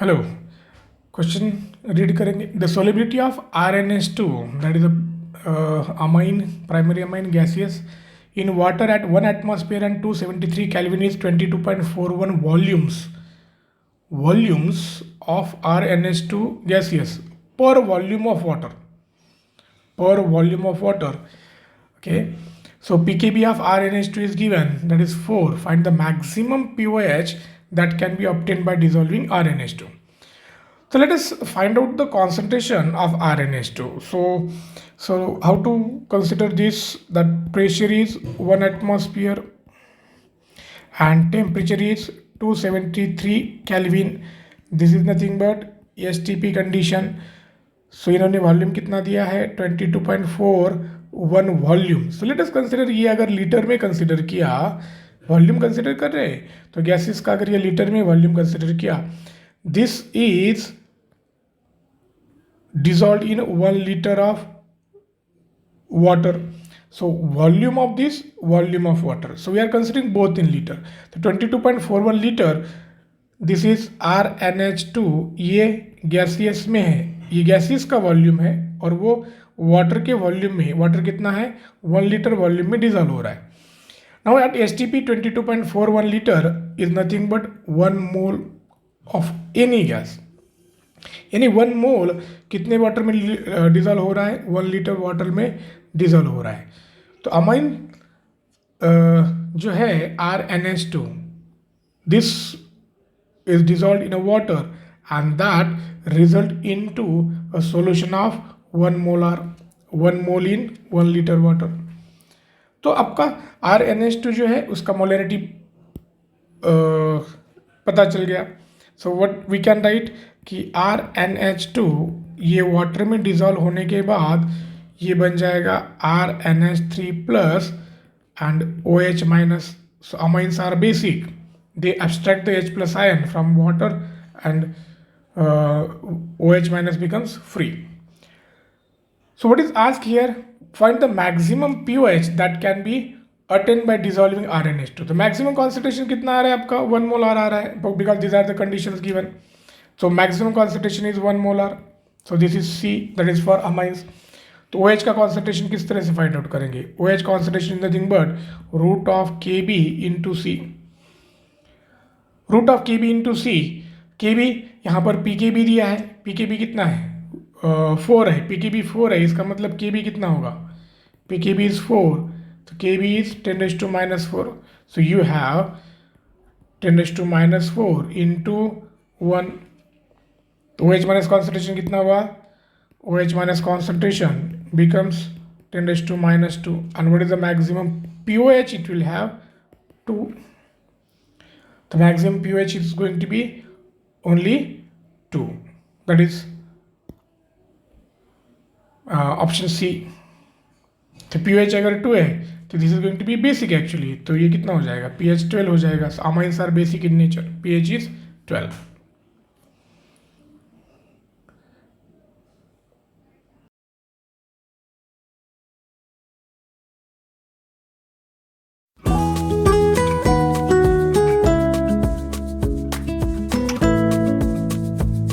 Hello, question read करेंगे. The solubility of RnH2, that is amine, primary amine gaseous in water at 1 atmosphere and 273 Kelvin is 22.41 volumes of RnH2 gaseous per volume of water. Okay, so pKb of RnH2 is given, that is 4. Find the maximum pOH that can be obtained by dissolving RnH2. So let us find out the concentration of RnH2. So how to consider this? That pressure is 1 atmosphere and temperature is 273 Kelvin. This is nothing but STP condition. So इन्होंने volume कितना दिया है 22.41 volume. So let us consider, ये अगर litre में consider किया, volume consider कर रहे हैं तो गैसेस का अगर ये लीटर में वॉल्यूम कंसिडर किया, this is dissolved in 1 liter of water. So volume of this, volume of water. So we are considering both in liter. So 22.41 liter, this is RnH2. ये गैसियस में है, ये gaseous का volume है और वो water के वॉल्यूम में, वाटर कितना है 1 लीटर वॉल्यूम में डिजॉल्व हो रहा है. Now at STP 22.41 liter is nothing but 1 mole of any gas. यानी 1 मोल कितने वाटर में डिजॉल्व हो रहा है 1 लीटर वाटर में डिजॉल्व हो रहा है. तो अमाइन जो है RnH2, this is dissolve in a water and that result into a solution of 1 mole in 1 litre water. तो आपका RnH2 जो है उसका मोलरिटी पता चल गया. So what we can write कि RnH2 ये वाटर में डिजॉल्व होने के बाद ये बन जाएगा RnH3 plus and OH minus. So amines are basic, they abstract the H plus ion from water and OH minus becomes free. So what is asked here? Find the maximum pOH that can be attained by dissolving RnH2. तो maximum concentration कितना आ रहा है आपका 1 molar आ रहा है, because these are the conditions given. So maximum concentration is 1 molar. So this is C, that is for amines. तो OH का concentration किस तरह से फाइंड आउट करेंगे? OH concentration is nothing but root of Kb into C. Root of Kb into C. Kb यहाँ पर pKb दिया है, pKb कितना है 4 है, pKb 4 है, इसका मतलब Kb कितना होगा pKb is 4, तो Kb is 10⁻⁻⁴. So you have 10⁻⁻⁴ into 1. OH minus concentration कितना हुआ OH minus concentration becomes 10⁻⁻². and what is the maximum pOH? It will have 2. The maximum pOH is going to be only 2, that is option C. तो pOH अगर 2 है तो this is going to be basic actually, तो ये कितना हो जाएगा pH 12 हो जाएगा. Amines are basic in nature, pH is 12.